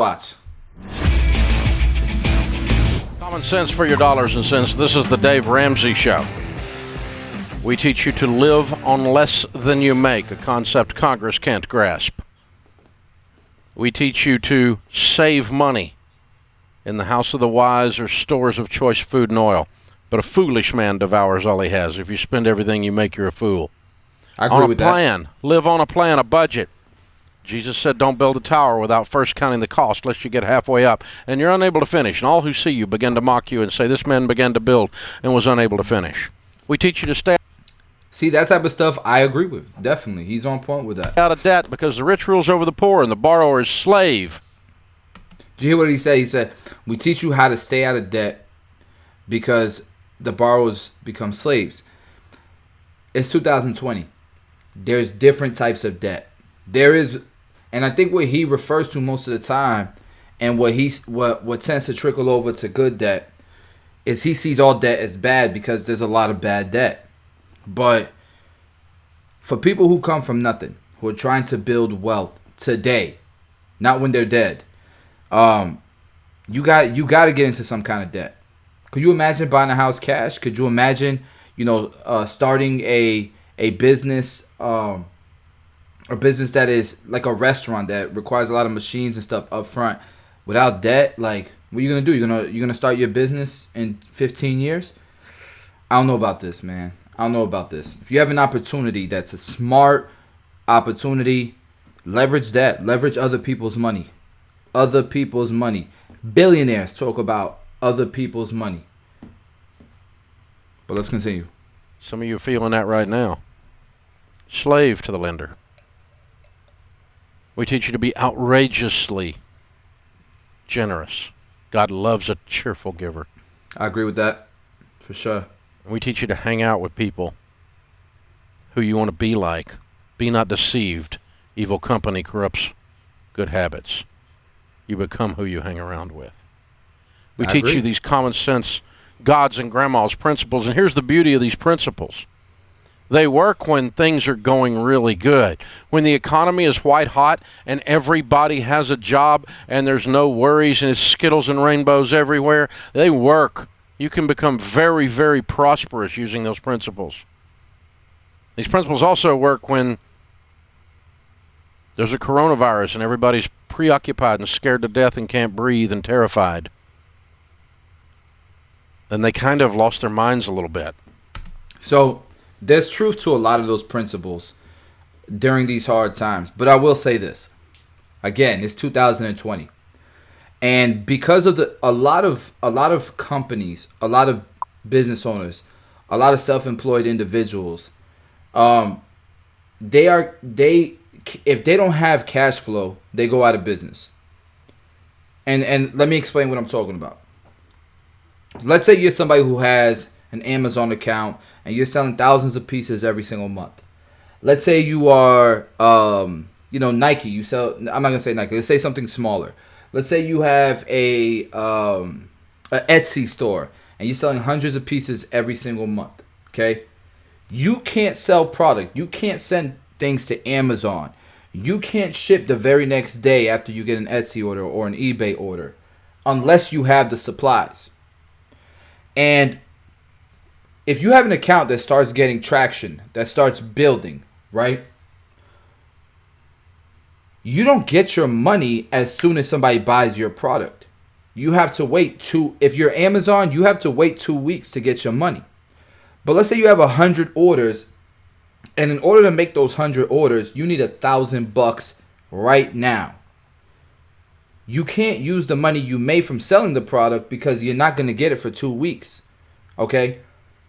Watch. Common sense for your dollars and cents. This is the Dave Ramsey Show. We teach you to live on less than you make, a concept Congress can't grasp. We teach you to save money in the house of the wise or stores of choice food and oil. But a foolish man devours all he has. If you spend everything you make, you're a fool. I agree with that. On a plan. Live on a plan, a budget. Jesus said, don't build a tower without first counting the cost, lest you get halfway up, and you're unable to finish. And all who see you begin to mock you and say, this man began to build and was unable to finish. We teach you to stay See, that type of stuff I agree with. Definitely. He's on point with that. out of debt because the rich rules over the poor and the borrower is slave. Did you hear what he said? He said, we teach you how to stay out of debt because the borrowers become slaves. It's 2020. There's different types of debt. There is, and I think what he refers to most of the time, and what tends to trickle over to good debt, is he sees all debt as bad because there's a lot of bad debt. But for people who come from nothing, who are trying to build wealth today, not when they're dead, you got to get into some kind of debt. Could you imagine buying a house cash? Could you imagine, starting a business, a business that is like a restaurant that requires a lot of machines and stuff up front without debt? Like, what are you gonna do? You're gonna start your business in 15 years? I don't know about this, man. I don't know about this. If you have an opportunity that's a smart opportunity, leverage that. Leverage other people's money. Other people's money. Billionaires talk about other people's money. But let's continue. Some of you are feeling that right now. Slave to the lender. We teach you to be outrageously generous. God loves a cheerful giver. I agree with that, for sure. We teach you to hang out with people who you want to be like. Be not deceived. Evil company corrupts good habits. You become who you hang around with. We teach you these common sense gods and grandmas principles, and here's the beauty of these principles. They work when things are going really good. When the economy is white hot and everybody has a job and there's no worries and it's skittles and rainbows everywhere, they work. You can become very, very prosperous using those principles. These principles also work when there's a coronavirus and everybody's preoccupied and scared to death and can't breathe and terrified. And they kind of lost their minds a little bit. So there's truth to a lot of those principles during these hard times. But I will say this. Again, it's 2020. And because of a lot of companies, a lot of business owners, a lot of self-employed individuals, if they don't have cash flow, they go out of business. And let me explain what I'm talking about. Let's say you're somebody who has an Amazon account and you're selling thousands of pieces every single month. Let's say you are, Nike. You sell. I'm not gonna say Nike. Let's say something smaller. Let's say you have a Etsy store and you're selling hundreds of pieces every single month. Okay, you can't sell product. You can't send things to Amazon. You can't ship the very next day after you get an Etsy order or an eBay order unless you have the supplies. And if you have an account that starts getting traction, that starts building, right? You don't get your money as soon as somebody buys your product. You have to wait if you're Amazon, you have to wait 2 weeks to get your money. But let's say you have 100 orders, and in order to make those 100 orders, you need $1,000 right now. You can't use the money you made from selling the product because you're not going to get it for 2 weeks. Okay?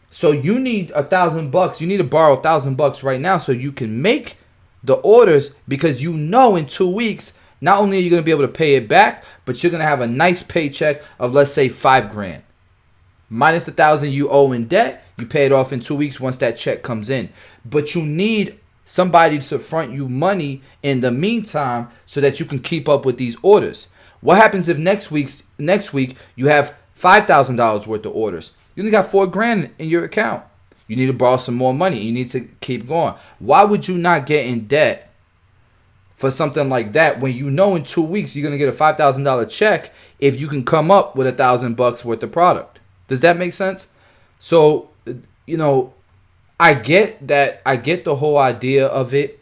So you need $1,000. You need to borrow $1,000 right now so you can make the orders, because in 2 weeks, not only are you going to be able to pay it back, but you're going to have a nice paycheck of, let's say, $5,000. Minus $1,000 you owe in debt, you pay it off in 2 weeks once that check comes in. But you need somebody to front you money in the meantime so that you can keep up with these orders. What happens if next week you have $5,000 worth of orders? You only got $4,000 in your account. You need to borrow some more money. You need to keep going. Why would you not get in debt for something like that when you know in 2 weeks you're gonna get a $5,000 check if you can come up with $1,000 worth of product. Does that make sense? So, you know, I get that. I get the whole idea of it.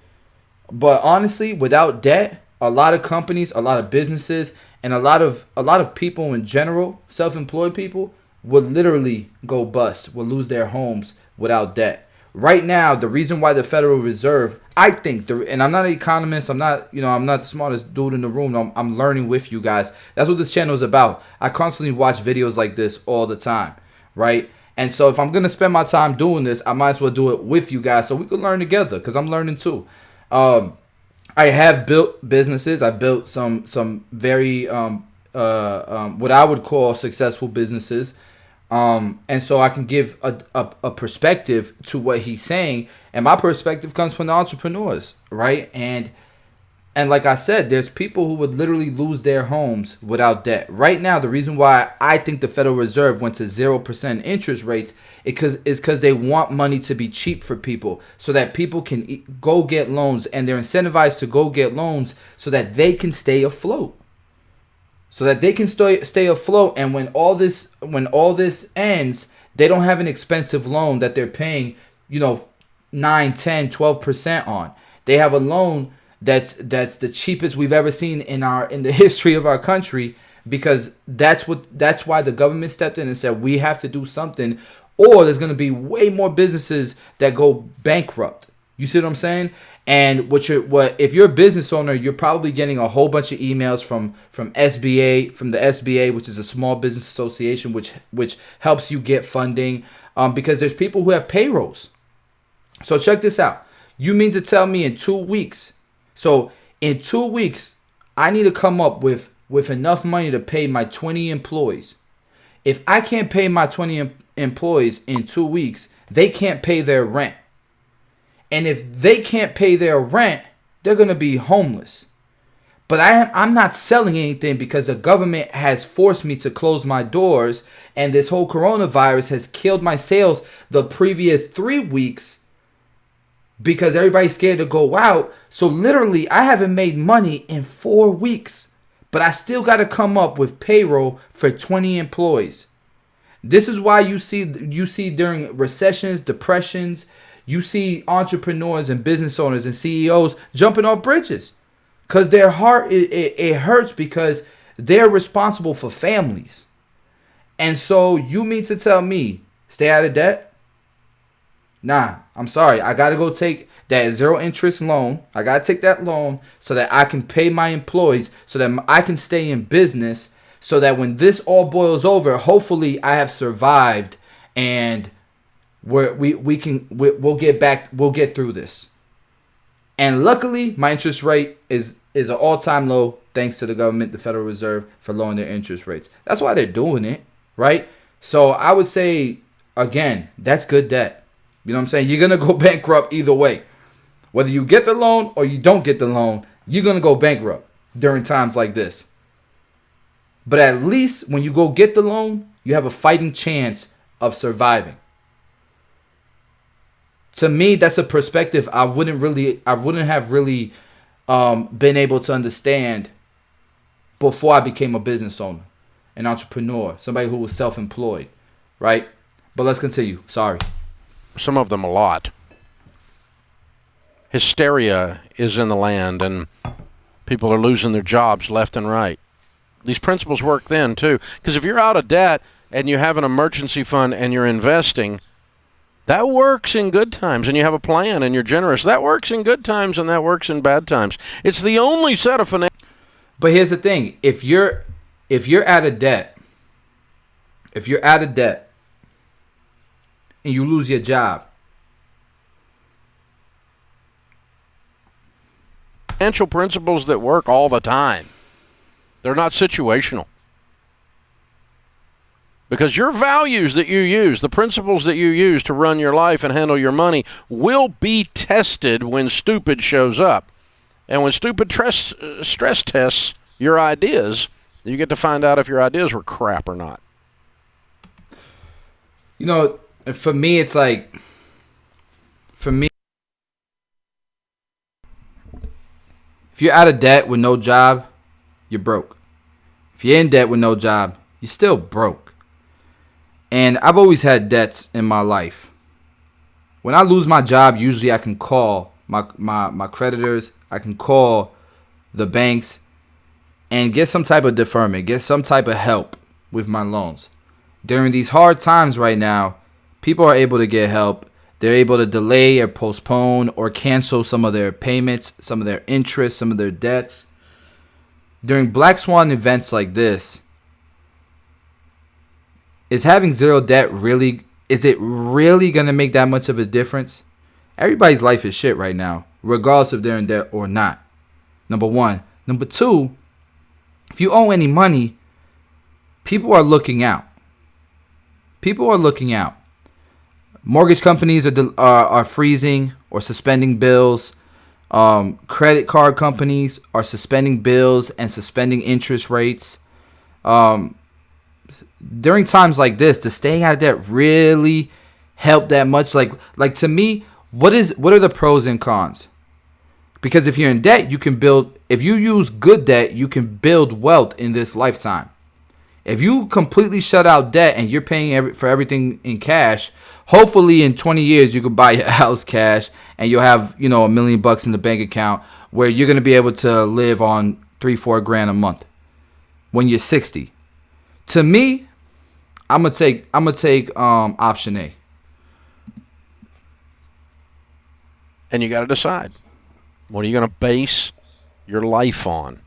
But honestly, without debt, a lot of companies, a lot of businesses, and a lot of people in general, self-employed people, would literally go bust, would lose their homes without debt. Right now, the reason why the Federal Reserve, I think, and I'm not an economist, I'm not the smartest dude in the room. I'm learning with you guys. That's what this channel is about. I constantly watch videos like this all the time, right? And so if I'm gonna spend my time doing this, I might as well do it with you guys so we can learn together, because I'm learning too. I have built businesses. I built some very what I would call successful businesses, and so I can give a perspective to what he's saying, and my perspective comes from the entrepreneurs, right? And like I said, there's people who would literally lose their homes without debt. Right now, the reason why I think the Federal Reserve went to 0% interest rates is because they want money to be cheap for people so that people can go get loans, and they're incentivized to go get loans so that they can stay afloat. So that they can stay afloat, and when all this ends, they don't have an expensive loan that they're paying, 9, 10, 12% on. They have a loan that's the cheapest we've ever seen in the history of our country, because that's why the government stepped in and said we have to do something, or there's going to be way more businesses that go bankrupt. You see what I'm saying? And if you're a business owner, you're probably getting a whole bunch of emails from SBA, from the SBA, which is a Small Business Association, which helps you get funding, because there's people who have payrolls. So check this out. You mean to tell me in 2 weeks? So in 2 weeks, I need to come up with enough money to pay my 20 employees. If I can't pay my 20 employees in 2 weeks, they can't pay their rent. And if they can't pay their rent, they're going to be homeless. But I'm not selling anything because the government has forced me to close my doors, and this whole coronavirus has killed my sales the previous 3 weeks because everybody's scared to go out. So literally, I haven't made money in 4 weeks, but I still got to come up with payroll for 20 employees. This is why you see during recessions, depressions, you see entrepreneurs and business owners and CEOs jumping off bridges, because their heart, it hurts, because they're responsible for families. And so you mean to tell me stay out of debt? Nah, I'm sorry. I got to go take that 0 interest loan. I got to take that loan so that I can pay my employees, so that I can stay in business, so that when this all boils over, hopefully I have survived, and we'll get through this. And luckily, my interest rate is an all-time low, thanks to the government, the Federal Reserve, for lowering their interest rates. That's why they're doing it, right? So I would say, again, that's good debt. You know what I'm saying? You're going to go bankrupt either way. Whether you get the loan or you don't get the loan, you're going to go bankrupt during times like this. But at least when you go get the loan, you have a fighting chance of surviving. To me, that's a perspective I wouldn't have really been able to understand before I became a business owner, an entrepreneur, somebody who was self-employed, right? But let's continue. Sorry. Some of them a lot. Hysteria is in the land, and people are losing their jobs left and right. These principles work then, too. Because if you're out of debt and you have an emergency fund and you're investing, that works in good times, and you have a plan and you're generous. That works in good times, and that works in bad times. It's the only set of finance. But here's the thing: if you're out of debt, and you lose your job, financial principles that work all the time. They're not situational. Because your values that you use, the principles that you use to run your life and handle your money, will be tested when stupid shows up. And when stupid stress tests your ideas, you get to find out if your ideas were crap or not. You know, for me, it's like, If you're out of debt with no job, you're broke. If you're in debt with no job, you're still broke. And I've always had debts in my life. When I lose my job, usually I can call my creditors. I can call the banks and get some type of deferment, get some type of help with my loans. During these hard times right now, people are able to get help. They're able to delay or postpone or cancel some of their payments, some of their interest, some of their debts. During Black Swan events like this, is having zero debt really, is it really going to make that much of a difference? Everybody's life is shit right now, regardless if they're in debt or not. Number one. Number two, if you owe any money, people are looking out. People are looking out. Mortgage companies are freezing or suspending bills. Credit card companies are suspending bills and suspending interest rates. During times like this, does staying out of debt really help that much? Like to me, what are the pros and cons? Because if you're in debt, you can build. If you use good debt, you can build wealth in this lifetime. If you completely shut out debt and you're paying for everything in cash, hopefully in 20 years you could buy your house cash and you'll have $1 million in the bank account where you're gonna be able to live on $3-4 grand a month when you're 60. To me, I'm gonna take option A. And you got to decide, what are you going to base your life on?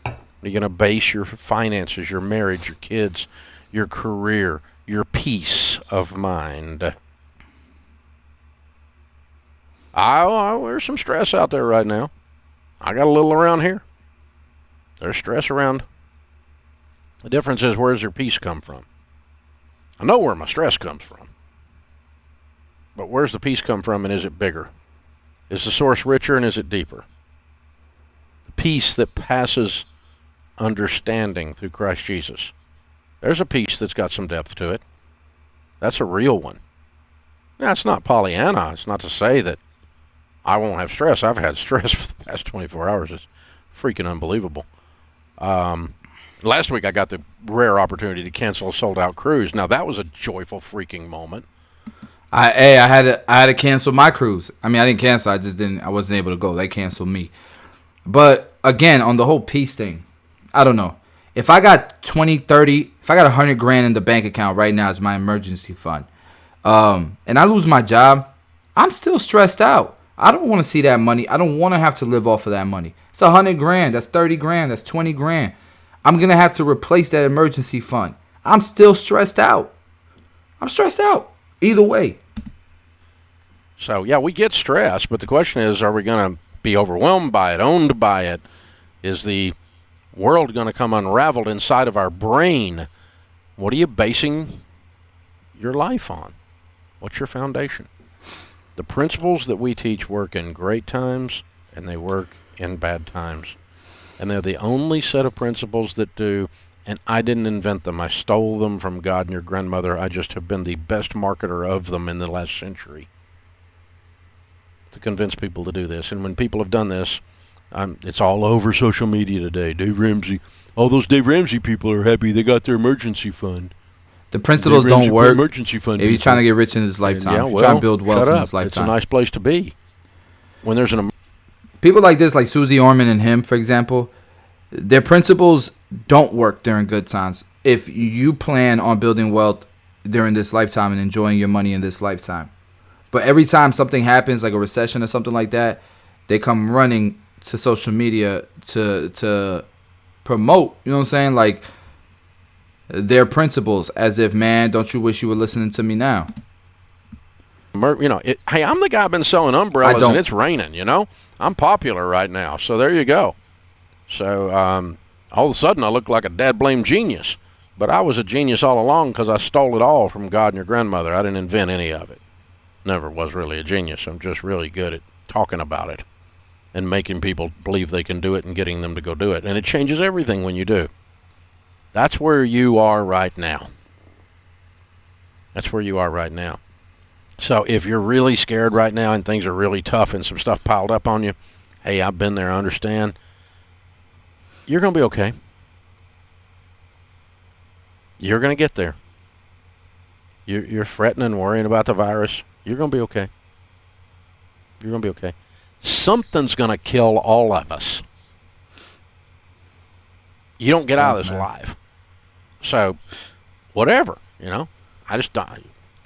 What are you going to base your finances, your marriage, your kids, your career, your peace of mind? There's some stress out there right now. I got a little around here. There's stress around. The difference is, where's your peace come from? I know where my stress comes from. But where's the peace come from, and is it bigger? Is the source richer, and is it deeper? The peace that passes understanding through Christ Jesus. There's a peace that's got some depth to it. That's a real one. Now, it's not Pollyanna. It's not to say that I won't have stress. I've had stress for the past 24 hours. It's freaking unbelievable. Last week I got the rare opportunity to cancel a sold-out cruise. Now, that was a joyful freaking moment. I had to cancel my cruise. I mean, I didn't cancel. I wasn't able to go. They canceled me. But again, on the whole peace thing, I don't know. If I got 20, 30, if I got 100 grand in the bank account right now as my emergency fund, and I lose my job, I'm still stressed out. I don't want to see that money. I don't want to have to live off of that money. It's 100 grand. That's 30 grand. That's 20 grand. I'm going to have to replace that emergency fund. I'm still stressed out. I'm stressed out. Either way. So, yeah, we get stressed, but the question is, are we going to be overwhelmed by it, owned by it? Is the world going to come unraveled inside of our brain? What are you basing your life on? What's your foundation? The principles that we teach work in great times, and they work in bad times. And they're the only set of principles that do. And I didn't invent them. I stole them from God and your grandmother. I just have been the best marketer of them in the last century to convince people to do this. And when people have done this, it's all over social media today. Dave Ramsey. All those Dave Ramsey people are happy they got their emergency fund. The principles don't work emergency fund if you're trying to get rich in this lifetime. If you're trying to build wealth in this lifetime. It's a nice place to be. When there's people like this, like Susie Orman and him, for example, their principles don't work during good times. If you plan on building wealth during this lifetime and enjoying your money in this lifetime. But every time something happens, like a recession or something like that, they come running to social media to promote, you know what I'm saying? Like their principles, as if, man, don't you wish you were listening to me now? Hey, I'm the guy been selling umbrellas and it's raining, I'm popular right now. So there you go. So all of a sudden I look like a dad-blame genius. But I was a genius all along because I stole it all from God and your grandmother. I didn't invent any of it. Never was really a genius. I'm just really good at talking about it and making people believe they can do it and getting them to go do it. And it changes everything when you do. That's where you are right now. That's where you are right now. So if you're really scared right now and things are really tough and some stuff piled up on you, hey, I've been there, I understand. You're going to be okay. You're going to get there. You're fretting and worrying about the virus. You're going to be okay. You're going to be okay. Something's going to kill all of us. You don't get out of this alive. So, whatever, I just die.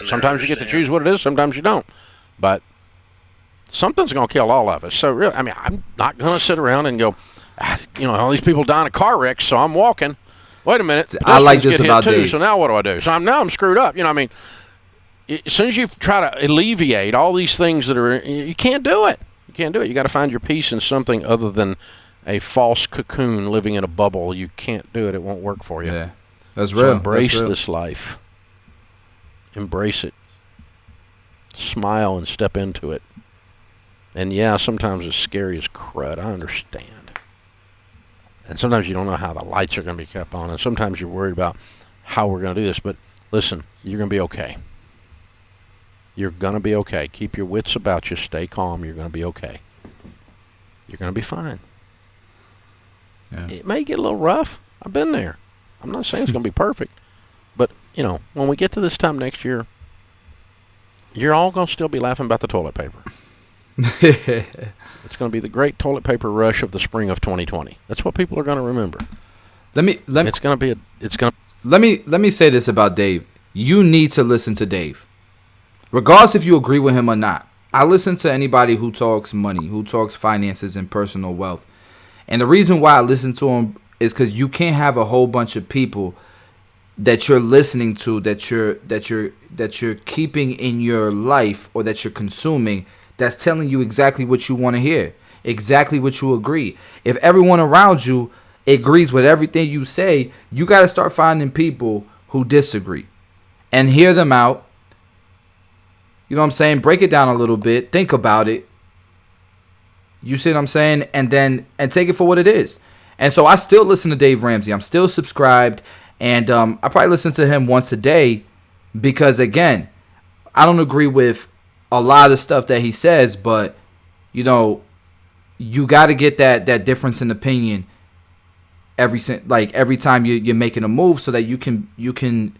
Sometimes you get to choose what it is, sometimes you don't. But something's going to kill all of us. So, really, I'm not going to sit around and go, all these people dying of car wrecks, so I'm walking. Wait a minute. I like this about too, Dave. So now what do I do? So I'm screwed up. As soon as you try to alleviate all these things that are, you can't do it. You can't do it. You got to find your peace in something other than a false cocoon living in a bubble. You can't do it. It won't work for you. Yeah, that's real. So embrace that's real. this life. Embrace it. Smile and step into it. And yeah, sometimes it's scary as crud. I understand. And sometimes you don't know how the lights are going to be kept on. And sometimes you're worried about how we're going to do this. But listen, you're going to be okay. You're going to be okay. Keep your wits about you. Stay calm. You're going to be okay. You're going to be fine. Yeah. It may get a little rough. I've been there. I'm not saying it's going to be perfect. But, when we get to this time next year, you're all going to still be laughing about the toilet paper. It's going to be the great toilet paper rush of the spring of 2020. That's what people are going to remember. Let me say this about Dave. You need to listen to Dave, regardless if you agree with him or not. I listen to anybody who talks money, who talks finances and personal wealth, and the reason why I listen to him is because you can't have a whole bunch of people that you're listening to, that you're keeping in your life, or that you're consuming, that's telling you exactly what you want to hear, exactly what you agree. If everyone around you agrees with everything you say, you got to start finding people who disagree and hear them out. You know what I'm saying? Break it down a little bit. Think about it. You see what I'm saying? And take it for what it is. And so I still listen to Dave Ramsey. I'm still subscribed. And I probably listen to him once a day because, again, I don't agree with a lot of the stuff that he says, but you got to get that difference in opinion every time you're making a move, so that you can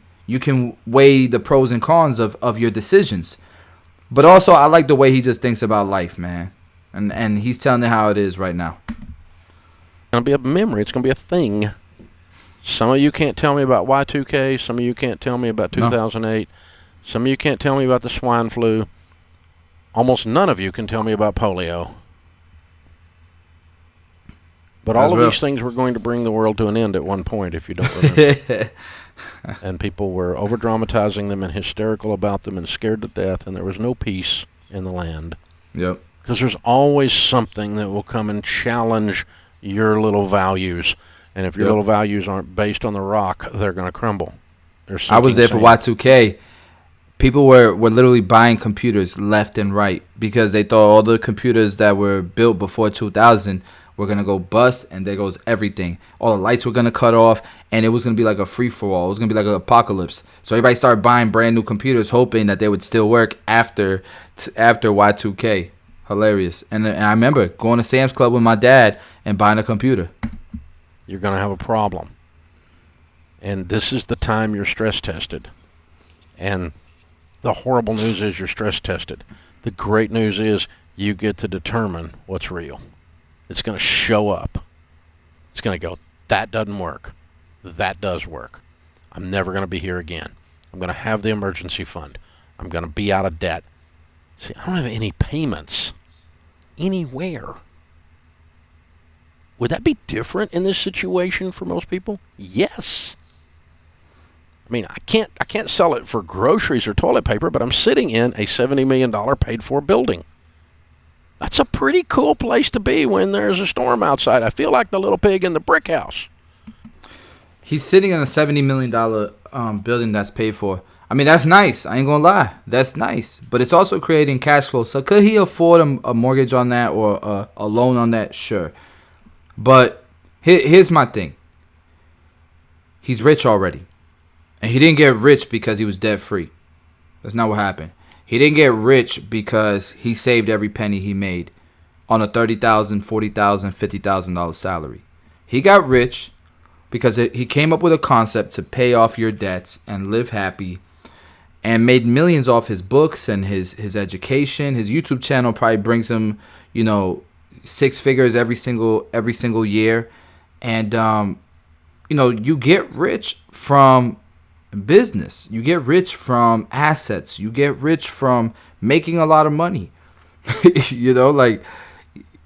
weigh the pros and cons of your decisions. But also, I like the way he just thinks about life, man, and he's telling it how it is right now. It's gonna be a memory. It's gonna be a thing. Some of you can't tell me about Y2K. Some of you can't tell me about 2008. No. Some of you can't tell me about the swine flu. Almost none of you can tell me about polio. But all of these things were going to bring the world to an end at one point, if you don't remember. And people were over-dramatizing them and hysterical about them and scared to death, and there was no peace in the land. Yep. Because there's always something that will come and challenge your little values. And if your little values aren't based on the rock, they're going to crumble. I was there for Y2K. People were literally buying computers left and right because they thought all the computers that were built before 2000 were going to go bust, and there goes everything. All the lights were going to cut off, and it was going to be like a free-for-all. It was going to be like an apocalypse. So everybody started buying brand new computers, hoping that they would still work after Y2K. Hilarious. And I remember going to Sam's Club with my dad and buying a computer. You're going to have a problem. And this is the time you're stress tested. And the horrible news is you're stress tested. The great news is you get to determine what's real. It's going to show up. It's going to go, that doesn't work. That does work. I'm never going to be here again. I'm going to have the emergency fund. I'm going to be out of debt. See, I don't have any payments anywhere. Would that be different in this situation for most people? Yes. I mean, I can't sell it for groceries or toilet paper, but I'm sitting in a $70 million paid-for building. That's a pretty cool place to be when there's a storm outside. I feel like the little pig in the brick house. He's sitting in a $70 million building that's paid for. I mean, that's nice. I ain't going to lie. That's nice. But it's also creating cash flow. So could he afford a mortgage on that or a loan on that? Sure. But here's my thing. He's rich already. And he didn't get rich because he was debt-free. That's not what happened. He didn't get rich because he saved every penny he made on a $30,000, $40,000, $50,000 salary. He got rich because he came up with a concept to pay off your debts and live happy, and made millions off his books and his education. His YouTube channel probably brings him, six figures every single year. And you get rich from business. You get rich from assets. You get rich from making a lot of money. Like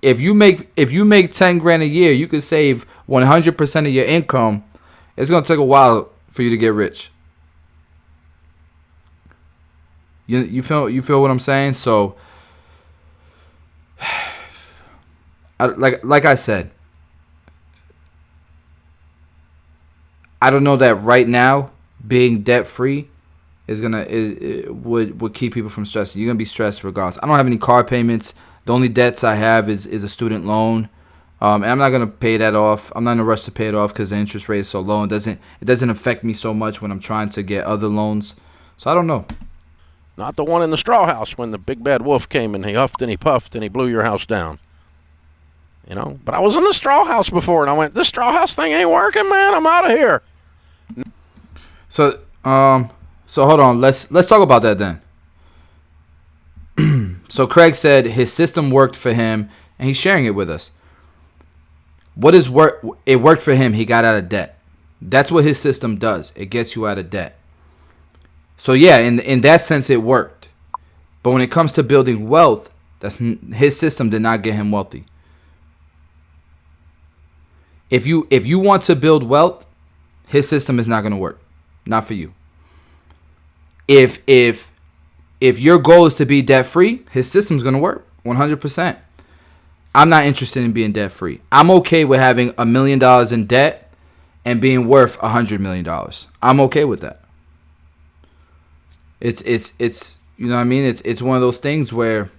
if you make 10 grand a year, you could save 100% of your income. It's gonna take a while for you to get rich. You feel what I'm saying? So, like I said, I don't know that right now being debt free would keep people from stressing. You're gonna be stressed regardless. I don't have any car payments. The only debts I have is a student loan, and I'm not gonna pay that off. I'm not in a rush to pay it off because the interest rate is so low. It doesn't affect me so much when I'm trying to get other loans. So I don't know. Not the one in the straw house when the big bad wolf came and he huffed and he puffed and he blew your house down. But I was in the straw house before and I went, this straw house thing ain't working, man. I'm out of here. So hold on. Let's talk about that then. So Craig said his system worked for him and he's sharing it with us. It worked for him. He got out of debt. That's what his system does. It gets you out of debt. So yeah, in that sense it worked. But when it comes to building wealth, his system did not get him wealthy. If you want to build wealth, his system is not going to work. Not for you. If your goal is to be debt free, his system's going to work 100%. I'm not interested in being debt free. I'm okay with having $1 million in debt and being worth $100 million. I'm okay with that. It's you know what I mean? It's one of those things where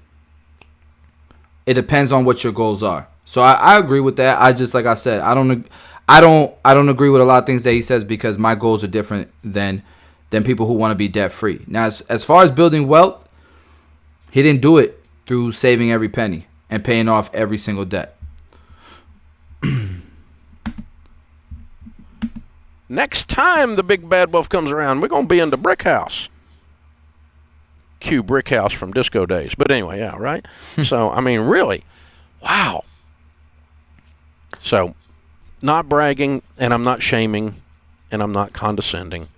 it depends on what your goals are. So I agree with that. I just, like I said, I don't agree with a lot of things that he says because my goals are different than people who want to be debt free. Now, as far as building wealth, he didn't do it through saving every penny and paying off every single debt. Next time the big bad wolf comes around, we're going to be in the brick house. Cue brick house from disco days. But anyway, yeah, right? So, I mean, really, wow. So, not bragging, and I'm not shaming, and I'm not condescending.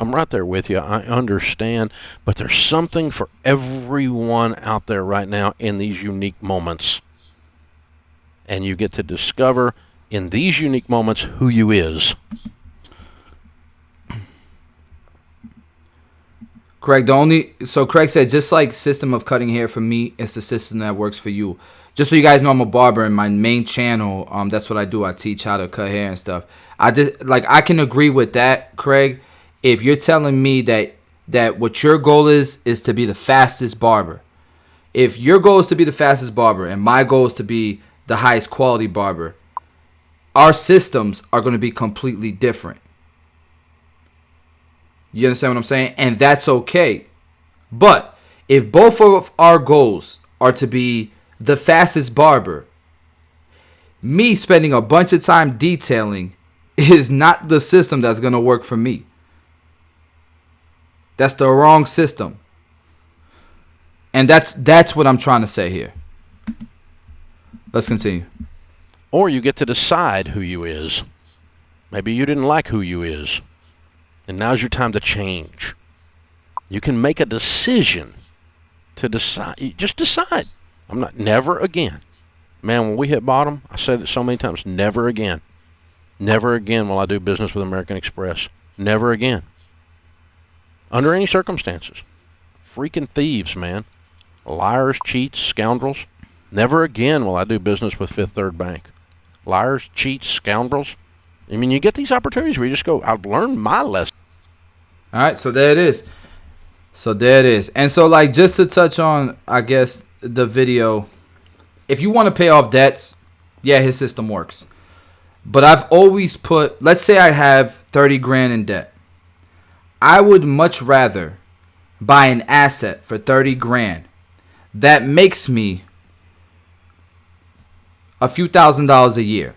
I'm right there with you. I understand. But there's something for everyone out there right now in these unique moments. And you get to discover in these unique moments who you is. Craig said, just like system of cutting hair for me, it's the system that works for you. Just so you guys know, I'm a barber, and my main channel, that's what I do. I teach how to cut hair and stuff. I can agree with that, Craig. If you're telling me that what your goal is to be the fastest barber. If your goal is to be the fastest barber and my goal is to be the highest quality barber, our systems are going to be completely different. You understand what I'm saying? And that's okay. But if both of our goals are to be the fastest barber, me spending a bunch of time detailing is not the system that's going to work for me. That's the wrong system. And that's what I'm trying to say here. Let's continue. Or you get to decide who you is. Maybe you didn't like who you is. And now's your time to change. You can make a decision to decide. Just decide. Never again. Man, when we hit bottom, I said it so many times, never again. Never again will I do business with American Express. Never again. Under any circumstances. Freaking thieves, man. Liars, cheats, scoundrels. Never again will I do business with Fifth Third Bank. Liars, cheats, scoundrels. I mean, you get these opportunities where you just go, I've learned my lesson. All right, so there it is. And so, just to touch on, I guess, the video, if you want to pay off debts, yeah, his system works. But I've always let's say I have 30 grand in debt. I would much rather buy an asset for 30 grand that makes me a few $1,000s a year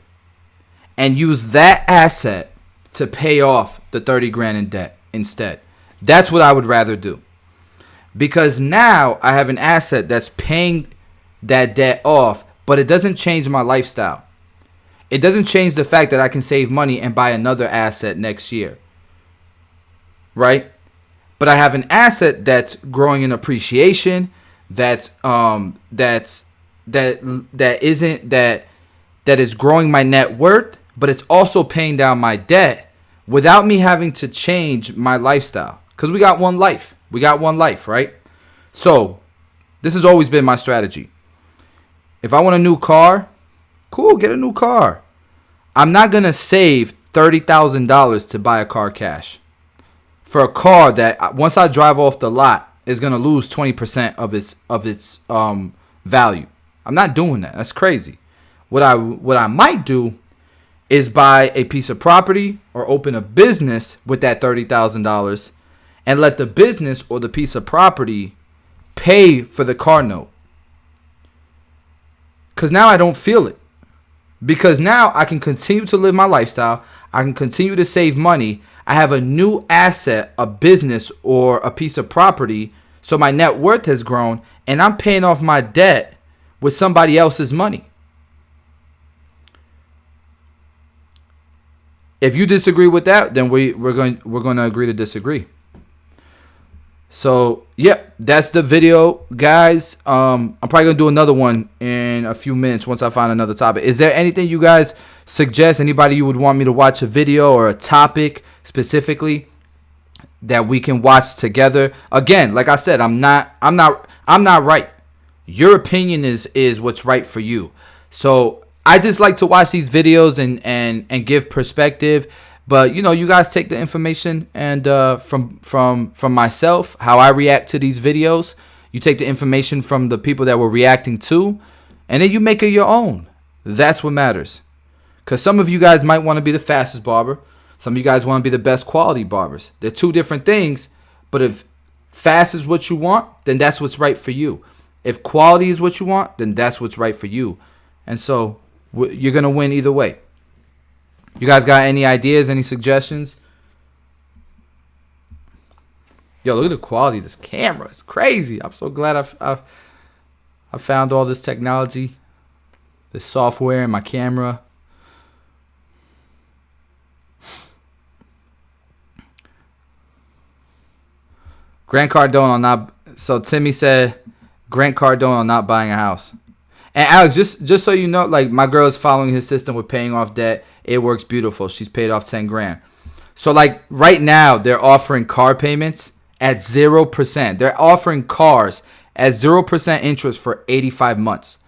and use that asset to pay off the 30 grand in debt instead. That's what I would rather do. Because now I have an asset that's paying that debt off, but it doesn't change my lifestyle. It doesn't change the fact that I can save money and buy another asset next year. Right? But I have an asset that's growing in appreciation, that is growing my net worth, but it's also paying down my debt without me having to change my lifestyle. Because we got one life. We got one life, right? So this has always been my strategy. If I want a new car, cool, get a new car. I'm not going to save $30,000 to buy a car cash for a car that once I drive off the lot is going to lose 20% of its value. I'm not doing that. That's crazy. What I might do is buy a piece of property or open a business with that $30,000 and let the business or the piece of property pay for the car note. Because now I don't feel it. Because now I can continue to live my lifestyle. I can continue to save money. I have a new asset, a business or a piece of property. So my net worth has grown and I'm paying off my debt with somebody else's money. If you disagree with that, then we're going to agree to disagree. So, yep, that's the video, guys. I'm probably going to do another one in a few minutes once I find another topic. Is there anything you guys suggest? Anybody you would want me to watch a video or a topic specifically that we can watch together? Again, like I said, I'm not right. Your opinion is what's right for you. So, I just like to watch these videos and give perspective. But, you guys take the information and from myself, how I react to these videos. You take the information from the people that we're reacting to, and then you make it your own. That's what matters. Because some of you guys might want to be the fastest barber. Some of you guys want to be the best quality barbers. They're two different things. But if fast is what you want, then that's what's right for you. If quality is what you want, then that's what's right for you. And so you're going to win either way. You guys got any ideas, any suggestions? Yo, look at the quality of this camera. It's crazy. I'm so glad I found all this technology, this software in my camera. Grant Cardone on not. So Timmy said, Grant Cardone on not buying a house. And Alex, just so you know, like my girl is following his system with paying off debt. It works beautiful. She's paid off 10 grand. So like right now, they're offering car payments at 0%. They're offering cars at 0% interest for 85 months.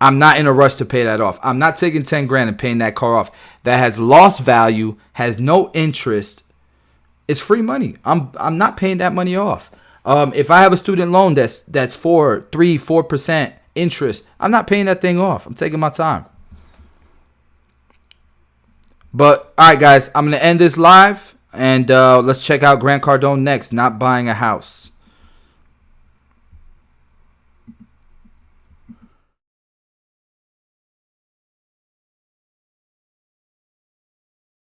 I'm not in a rush to pay that off. I'm not taking 10 grand and paying that car off. That has lost value, has no interest. It's free money. I'm not paying that money off. If I have a student loan that's 4% interest, I'm not paying that thing off. I'm taking my time. But, all right, guys, I'm going to end this live, and let's check out Grant Cardone next, not buying a house.